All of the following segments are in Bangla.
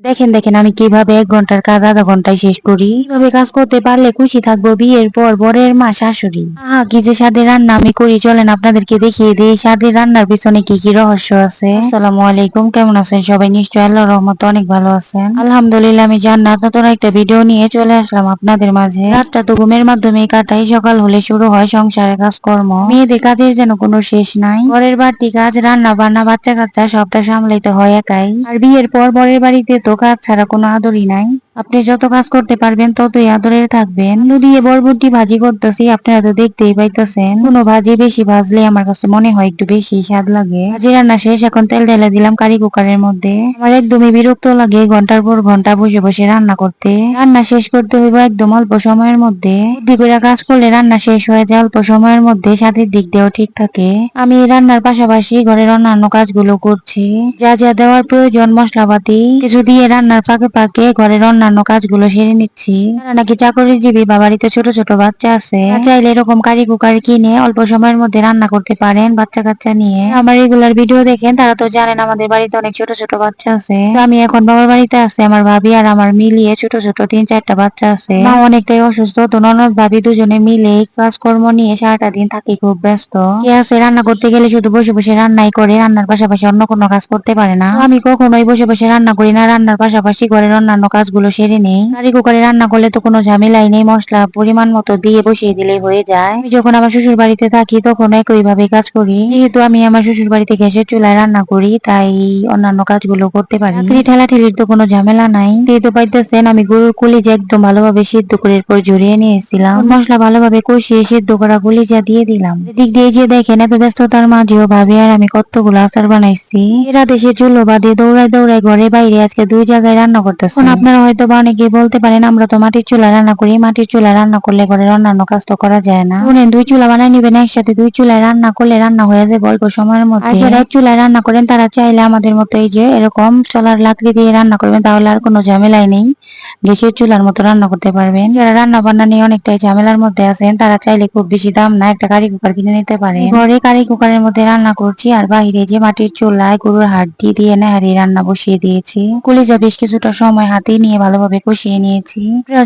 দেখেন দেখেন আমি কিভাবে ১ ঘন্টার কাজ ০.৫ ঘন্টায় শেষ করি। এভাবে কাজ করতে পারলে খুশি থাকবো বিয়ের পর বরের মা শাশুড়ি। আহা! কি যে স্বাদের রান্না আমি করি চলেন আপনাদেরকে দেখিয়ে দেই স্বাদের রান্নার পিছনে কি কি রহস্য আছে। আসসালামু আলাইকুম, কেমন আছেন সবাই? নিশ্চয়ই আল্লাহর রহমতে অনেক ভালো আছেন। আলহামদুলিল্লাহ আমি জান্নাত নতুন একটা ভিডিও নিয়ে চলে আসলাম আপনাদের মাঝে। রাতটা তো ঘুমের মাধ্যমেই কাটাই, সকাল হলে শুরু হয় সংসারের কাজকর্ম। মেয়েদের কাজের যেন কোনো শেষ নাই। ঘরের বাড়তি কাজ, রান্না বান্না, বাচ্চা কাচ্চা সবটা সামলাইতে হয় একাই। আর বিয়ের পর বরের বাড়িতে তো কাজ ছাড়া কোনো আদরই নাই। আপনি যত কাজ করতে পারবেন ততই আদরের থাকবেন। আলু দিয়ে বরবটি ভাজি করতেছি, আপনারা তো দেখতেই পাইতেছেন। কোনো ভাজি বেশি ভাজলে আমার কাছে মনে হয় একটু বেশি স্বাদ লাগে। ভাজি রান্না শেষ, এখন তেল ঢেলে দিলাম কারি কুকারের মধ্যে। আমার একদমই বিরক্ত লাগে ঘন্টার পর ঘন্টা বসে বসে রান্না করতে। রান্না শেষ করতে হইব একদম অল্প সময়ের মধ্যে। বুদ্ধি করে কাজ করলে রান্না শেষ হয়ে যায় অল্প সময়ের মধ্যে, স্বাদের দিক দিয়েও ঠিক থাকে। আমি রান্নার পাশাপাশি ঘরের অন্যান্য কাজগুলো করছি। যা যা দেওয়ার প্রয়োজন মশলাপাতি কিছু দিয়ে রান্নার ফাঁকে ফাঁকে ঘরের অন্যান্য কাজগুলো সেরে নিচ্ছি। তারা নাকি চাকরিজীবী বা বাড়িতে ছোট ছোট বাচ্চা আছে, চাইলে এরকম কারি কুকার কিনে অল্প সময়ের মধ্যে রান্না করতে পারেন বাচ্চা কাচ্চা নিয়ে। আমার রেগুলার ভিডিও দেখেন তারা তো জানেন আমাদের বাড়িতে অনেক ছোট ছোট বাচ্চা আছে। তো আমি এখন বাবার বাড়িতে আছে, আমার ভাবি আর আমার মিলিয়ে ছোট ছোট ৩-৪টা বাচ্চা আছে। মা অনেকটাই অসুস্থ, তো ননদ ভাবি দুজনে মিলে কাজকর্ম নিয়ে সারাটা দিন থাকি খুব ব্যস্ত। কে আছে রান্না করতে গেলে শুধু বসে বসে রান্নাই করে, রান্নার পাশাপাশি অন্য কোনো কাজ করতে পারে না। তো আমি কখনোই বসে বসে রান্না করি না, রান্নার পাশাপাশি ঘরের অন্যান্য কাজগুলো সেরে নেই। কারি কুকারে রান্না করলে তো কোনো ঝামেলাই নেই, মশলা পরিমাণ মতো দিয়ে বসিয়ে দিলেই হয়ে যায়। আমি যখন আমার শ্বশুর বাড়িতে থাকি তখন একই ভাবে কাজ করি। যেহেতু আমি আমার শ্বশুর বাড়িতে গ্যাসের চুলায় রান্না করি তাই অন্যান্য কাজগুলো করতে পারি। ঠেলাঠেলির তো কোনো ঝামেলা নাই। যেহেতু পাইতেছেন আমি গরুর কলিজা একদম ভালোভাবে সিদ্ধ করে এরপর ঝরিয়ে নিয়েছিলাম। মশলা ভালোভাবে কষিয়ে সিদ্ধ করা কলিজা দিয়ে দিলাম। এদিক দিয়ে যে দেখেন এত ব্যস্ততার মাঝেও ভাবি আর আমি কতগুলো আচার বানাইছি। এরা দেশে চুলো বাদে দৌড়ায় দৌড়ায় ঘরে বাইরে আজকে 2 জায়গায় রান্না করতেছে। আপনারা হয়তো বা অনেকেই বলতে পারেন আমরা তো মাটির চুলায় রান্না করি, মাটির চুলায় রান্না করলে ঘরের অন্যান্য কাজ তো করা যায় না। শুনেন 2 চুলা বানাই নিবেন একসাথে, 2 চুলায় রান্না করলে রান্না হয়ে যাবে অল্প সময়ের মধ্যে। আর যারা 1 চুলায় রান্না করেন তারা চাইলে আমাদের মতো এই যে এরকম চলার লাকড়ি দিয়ে রান্না করবেন, তাহলে আর কোনো ঝামেলাই নেই, গ্যাসের চুলার মতো রান্না করতে পারবেন। যারা রান্না বান্না নিয়ে অনেকটাই ঝামেলার মধ্যে আছেন তারা চাইলে খুব বেশি দাম না একটা কারি কুকার কিনে নিতে পারেন। ঘরে কারি কুকারের মধ্যে রান্না করছি আর বাইরে যে মাটির চুলায় গরুর হাড্ডি দিয়ে নেহারি রান্না বসিয়ে দিয়েছি। কলিজা বেশ কিছুটা সময় হাতে নিয়ে ভালোভাবে কষিয়ে নিয়েছি।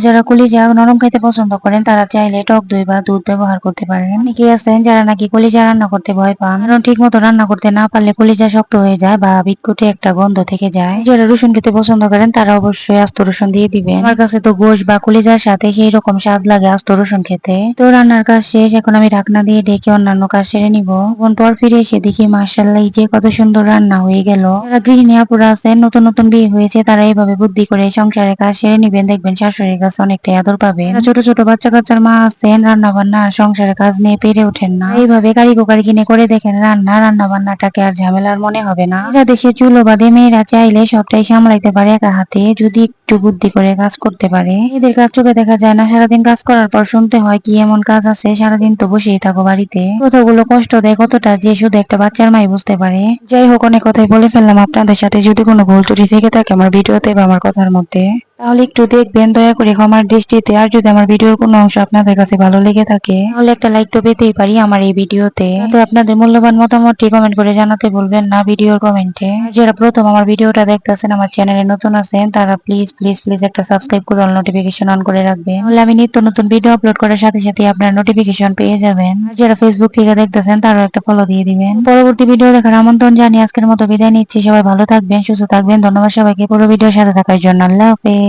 যারা কলিজা নরম খেতে পছন্দ করেন তারা চাইলে টক দই বা দুধ ব্যবহার করতে পারেন। অনেকে আছেন যারা নাকি কলিজা রান্না করতে ভয় পান, কারণ ঠিক মতো রান্না করতে না পারলে কলিজা শক্ত হয়ে যায় বা বিটকুটে একটা গন্ধ থেকে যায়। যারা রসুন খেতে পছন্দ করেন তারা অবশ্যই আস্ত রসুন দিয়ে দিবেন। আমার কাছে তো গোশ বা কলিজার সাথে সেই রকম স্বাদ লাগে আস্ত রসুন খেতে। তো রান্নার কাজ শেষ, এখন আমি ঢাকনা দিয়ে ঢেকে অন্যান্য কাজ সেরে নিব। এখন পর ফিরে এসে দেখি মাশাআল্লাহ এই যে কত সুন্দর রান্না হয়ে গেল। যারা গৃহিণী আপুরা আছেন নতুন নতুন বিয়ে হয়েছে তারা এইভাবে বুদ্ধি করে সংসারের কাজ সেরে নিবেন, দেখবেন শাশুড়ির কাছে অনেকটাই আদর পাবেন। ছোট ছোট বাচ্চা কাচ্চার মা আছেন রান্না বান্না আর সংসারের কাজ নিয়ে পেরে ওঠেন না, এইভাবে কারি কুকারি কিনে করে দেখেন রান্না বান্নাটাকে আর ঝামেলার মনে হবে না। এরা দেশে চুলো বাদে মেয়েরা চাইলে সবটাই সামলাইতে পারে একা হাতে, যদি একটু বুদ্ধি করে কাজ করতে পারে। এদের কাজ চোখে দেখা যায় না, সারাদিন কাজ করার পর শুনতে হয় কি এমন কাজ আছে, সারাদিন তো বসেই থাকো বাড়িতে। কতগুলো কষ্ট দেয় কতটা যে শুধু একটা বাচ্চার মাই বুঝতে পারে। যাই হোক অনেক কথাই বলে ফেললাম আপনাদের সাথে, যদি কোনো ভুল ত্রুটি থেকে থাকে আমার ভিডিওতে বা আমার কথার মধ্যে তাহলে একটু দেখবেন দয়া করে ক্ষমার দৃষ্টিতে। আর যদি আমার ভিডিওর কোনো অংশ আপনাদের কাছে ভালো লেগে থাকে তাহলে একটা লাইক তো পেতেই পারি আমার এই ভিডিওতে। তো আপনাদের মূল্যবান মতামতটি কমেন্ট করে জানাতে ভুলবেন না ভিডিওর কমেন্টে। যারা প্রথম আমার ভিডিওটা দেখতেছেন আমার চ্যানেলে নতুন আছেন তারা প্লিজ প্লিজ প্লিজ একটা সাবস্ক্রাইব করে অল নোটিফিকেশন অন করে রাখবেন, তাহলে আমি নিত্য নতুন ভিডিও আপলোড করার সাথে সাথে আপনার নোটিফিকেশন পেয়ে যাবেন। আর যারা ফেসবুক থেকে দেখতেছেন তারাও একটা ফলো দিয়ে দিবেন। পরবর্তী ভিডিও দেখার আমন্ত্রণ জানিয়ে আজকের মতো বিদায় নিচ্ছি। সবাই ভালো থাকবেন, সুস্থ থাকবেন। ধন্যবাদ সবাইকে পুরো ভিডিওর সাথে থাকার জন্য। আল্লাহ হাফেজ।